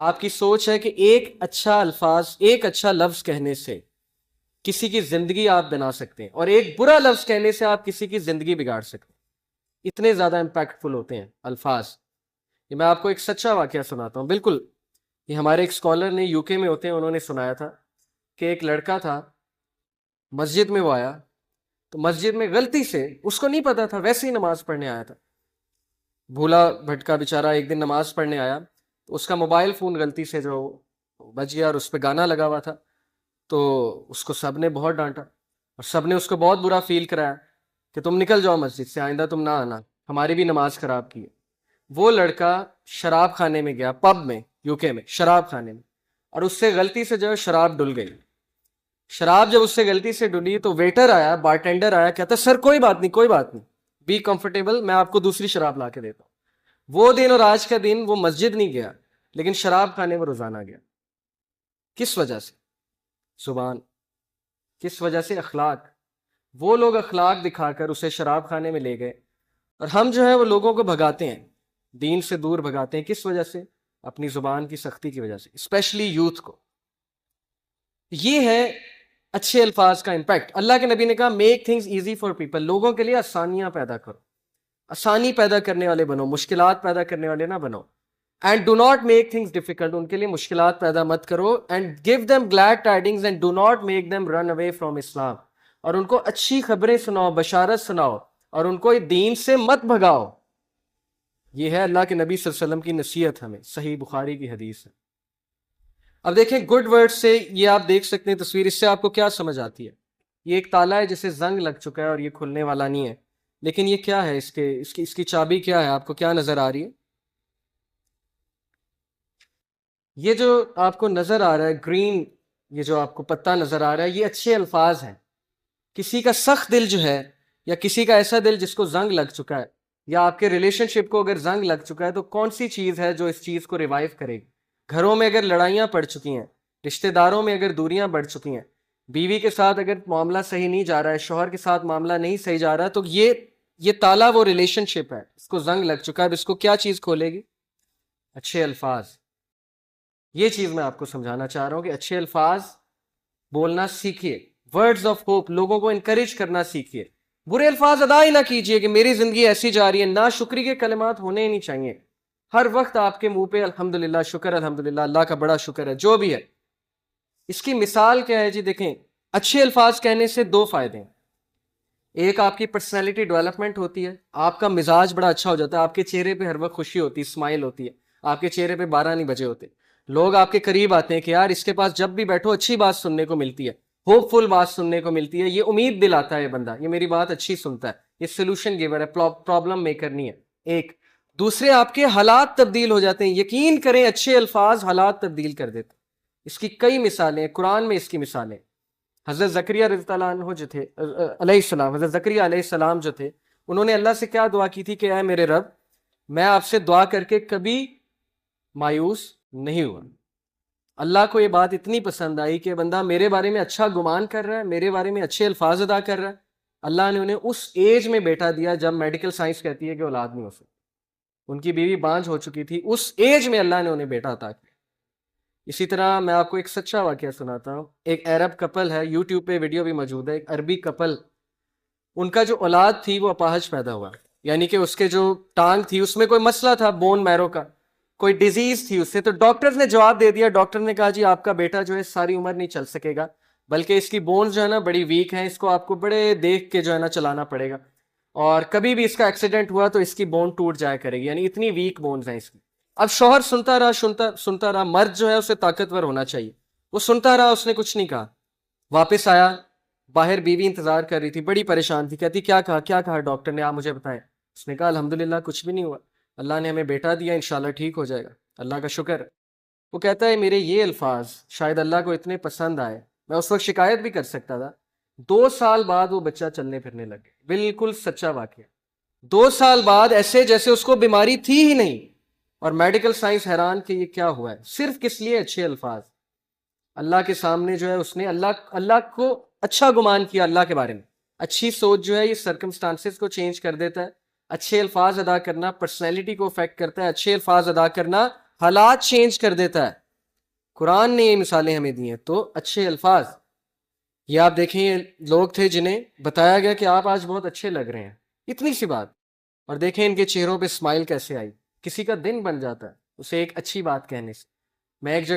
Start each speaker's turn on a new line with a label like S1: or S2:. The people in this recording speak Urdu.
S1: آپ کی سوچ ہے کہ ایک اچھا لفظ کہنے سے کسی کی زندگی آپ بنا سکتے ہیں، اور ایک برا لفظ کہنے سے آپ کسی کی زندگی بگاڑ سکتے ہیں۔ اتنے زیادہ امپیکٹفل ہوتے ہیں الفاظ۔ یہ میں آپ کو ایک سچا واقعہ سناتا ہوں، بالکل یہ ہمارے ایک اسکالر نے UK میں ہوتے ہیں، انہوں نے سنایا تھا کہ ایک لڑکا تھا، مسجد میں وہ آیا تو مسجد میں غلطی سے، اس کو نہیں پتا تھا، ویسے ہی نماز پڑھنے آیا تھا، بھولا بھٹکا بیچارہ ایک دن نماز پڑھنے آیا تو اس کا موبائل فون غلطی سے جو بج گیا اور اس پہ گانا لگا ہوا تھا، تو اس کو سب نے بہت ڈانٹا اور سب نے اس کو بہت برا فیل کرایا کہ تم نکل جاؤ مسجد سے، آئندہ تم نہ آنا، ہماری بھی نماز خراب کی ہے۔ وہ لڑکا شراب خانے میں گیا، پب میں، UK میں شراب خانے میں، اور اس سے غلطی سے جو ہے شراب ڈل گئی۔ شراب جب اس سے غلطی سے ڈلی تو ویٹر آیا، بارٹینڈر آیا، کہتا سر کوئی بات نہیں، کوئی بات نہیں، بی کمفرٹیبل، میں آپ کو دوسری شراب لا کے دیتا ہوں۔ وہ دن اور آج کا دن وہ مسجد نہیں گیا لیکن شراب خانے میں روزانہ گیا۔ کس وجہ سے؟ زبان۔ کس وجہ سے؟ اخلاق۔ وہ لوگ اخلاق دکھا کر اسے شراب خانے میں لے گئے، اور ہم جو ہے وہ لوگوں کو بھگاتے ہیں، دین سے دور بھگاتے ہیں۔ کس وجہ سے؟ اپنی زبان کی سختی کی وجہ سے، اسپیشلی یوتھ کو۔ یہ ہے اچھے الفاظ کا امپیکٹ۔ اللہ کے نبی نے کہا make things easy for people, لوگوں کے لیے آسانیاں پیدا کرو، آسانی پیدا کرنے والے بنو، مشکلات پیدا کرنے والے نہ بنو۔ And do not make things difficult, ان کے لیے مشکلات پیدا مت کرو۔ And give them glad tidings and do not make them run away from Islam, اور ان کو اچھی خبریں سناؤ، بشارت سناؤ، اور ان کو دین سے مت بھگاؤ۔ یہ ہے اللہ کے نبی صلی اللہ علیہ وسلم کی نصیحت ہمیں، صحیح بخاری کی حدیث ہے۔ اب دیکھیں گڈ ورڈ سے، یہ آپ دیکھ سکتے ہیں تصویر، اس سے آپ کو کیا سمجھ آتی ہے؟ یہ ایک تالا ہے جسے زنگ لگ چکا ہے اور یہ کھلنے والا نہیں ہے، لیکن یہ کیا ہے؟ اس کی چابی کیا ہے؟ آپ کو کیا نظر آ رہی ہے؟ یہ جو آپ کو نظر آ رہا ہے گرین، یہ جو آپ کو پتہ نظر آ رہا ہے، یہ اچھے الفاظ ہیں۔ کسی کا سخت دل جو ہے، یا کسی کا ایسا دل جس کو زنگ لگ چکا ہے، یا آپ کے ریلیشن شپ کو اگر زنگ لگ چکا ہے، تو کون سی چیز ہے جو اس چیز کو ریوائیو کرے گی؟ گھروں میں اگر لڑائیاں پڑ چکی ہیں، رشتہ داروں میں اگر دوریاں بڑھ چکی ہیں، بیوی کے ساتھ اگر معاملہ صحیح نہیں جا رہا ہے، شوہر کے ساتھ معاملہ نہیں صحیح جا رہا ہے، تو یہ تالا وہ ریلیشن شپ ہے، اس کو زنگ لگ چکا ہے۔ اب اس کو کیا چیز کھولے گی؟ اچھے الفاظ۔ یہ چیز میں آپ کو سمجھانا چاہ رہا ہوں کہ اچھے الفاظ بولنا سیکھیے، ورڈز آف ہوپ، لوگوں کو انکریج کرنا سیکھیے۔ برے الفاظ ادا ہی نہ کیجئے کہ میری زندگی ایسی جا رہی ہے، ناشکری کے کلمات ہونے ہی نہیں چاہیے۔ ہر وقت آپ کے منہ پہ الحمدللہ، شکر، الحمدللہ، اللہ کا بڑا شکر ہے، جو بھی ہے۔ اس کی مثال کیا ہے جی؟ دیکھیں، اچھے الفاظ کہنے سے دو فائدے ہیں۔ ایک، آپ کی پرسنالٹی ڈیولپمنٹ ہوتی ہے، آپ کا مزاج بڑا اچھا ہو جاتا ہے، آپ کے چہرے پہ ہر وقت خوشی ہوتی ہے، اسمائل ہوتی ہے، آپ کے چہرے پہ 12 نہیں بجے ہوتے، لوگ آپ کے قریب آتے ہیں کہ یار اس کے پاس جب بھی بیٹھو اچھی بات سننے کو ملتی ہے، ہوپ فل بات سننے کو ملتی ہے، یہ امید دلاتا ہے، یہ بندہ یہ میری بات اچھی سنتا ہے، یہ سولوشن گیور ہے، پرابلم میکر نہیں ہے۔ ایک، دوسرے، آپ کے حالات تبدیل ہو جاتے ہیں۔ یقین کریں اچھے الفاظ حالات تبدیل کر دیتے ہیں۔ اس کی کئی مثالیں ہیں، قرآن میں اس کی مثالیں۔ حضرت زکریا رضی اللہ عنہ جو تھے، علیہ السلام، حضرت زکریا علیہ السلام جو تھے، انہوں نے اللہ سے کیا دعا کی تھی کہ اے میرے رب، میں آپ سے دعا کر کے کبھی مایوس نہیں ہوا۔ اللہ کو یہ بات اتنی پسند آئی کہ بندہ میرے بارے میں اچھا گمان کر رہا ہے، میرے بارے میں اچھے الفاظ ادا کر رہا ہے۔ اللہ نے انہیں اس ایج میں بیٹا دیا جب میڈیکل سائنس کہتی ہے کہ اولاد نہیں ہو سکتی۔ ان کی بیوی بانجھ ہو چکی تھی، اس ایج میں اللہ نے انہیں بیٹا عطا کیا۔ اسی طرح میں آپ کو ایک سچا واقعہ سناتا ہوں۔ ایک عرب کپل ہے، یوٹیوب پہ ویڈیو بھی موجود ہے، ایک عربی کپل، ان کا جو اولاد تھی وہ اپاہج پیدا ہوا، یعنی کہ اس کے جو ٹانگ تھی اس میں کوئی مسئلہ تھا، بون میرو کا کوئی ڈیزیز تھی اس سے۔ تو ڈاکٹر نے جواب دے دیا، ڈاکٹر نے کہا جی آپ کا بیٹا جو ہے ساری عمر نہیں چل سکے گا، بلکہ اس کی بونز جو ہے نا بڑی ویک ہیں، اس کو آپ کو بڑے دیکھ کے جو ہے نا چلانا پڑے گا، اور کبھی بھی اس کا ایکسیڈنٹ ہوا تو اس کی بون ٹوٹ جایا کرے گی، یعنی اتنی ویک بونز ہیں اس کی۔ اب شوہر سنتا رہا، مرد جو ہے اسے طاقتور ہونا چاہیے، وہ سنتا رہا، اس نے کچھ نہیں کہا۔ واپس آیا، باہر بیوی انتظار کر رہی تھی، بڑی پریشان تھی، کہتی کیا کہا ڈاکٹر نے، آپ مجھے بتائیں۔ اس نے کہا الحمدللہ کچھ بھی نہیں ہوا، اللہ نے ہمیں بیٹا دیا، انشاءاللہ ٹھیک ہو جائے گا، اللہ کا شکر ہے۔ وہ کہتا ہے میرے یہ الفاظ شاید اللہ کو اتنے پسند آئے، میں اس وقت شکایت بھی کر سکتا تھا، 2 سال بعد وہ بچہ چلنے پھرنے لگ گیا۔ بالکل سچا واقعہ، 2 سال بعد ایسے جیسے اس کو بیماری تھی ہی نہیں، اور میڈیکل سائنس حیران کہ یہ کیا ہوا ہے، صرف کس لیے؟ اچھے الفاظ۔ اللہ کے سامنے جو ہے اس نے اللہ کو اچھا گمان کیا، اللہ کے بارے میں۔ اچھی سوچ جو ہے یہ سرکمسٹانسز کو چینج کر دیتا ہے۔ اچھے الفاظ ادا کرنا پرسنالٹی کو افیکٹ کرتا ہے، اچھے الفاظ ادا کرنا حالات چینج کر دیتا ہے. قرآن نے یہ مثالیں ہمیں دی ہیں. تو اچھے الفاظ، یہ آپ دیکھیں یہ لوگ تھے جنہیں بتایا گیا کہ آپ آج بہت اچھے لگ رہے ہیں، اتنی سی بات، اور دیکھیں ان کے چہروں پہ اسمائل کیسے آئی. کسی کا دن بن جاتا ہے اسے ایک اچھی بات کہنے سے. میں ایک جگہ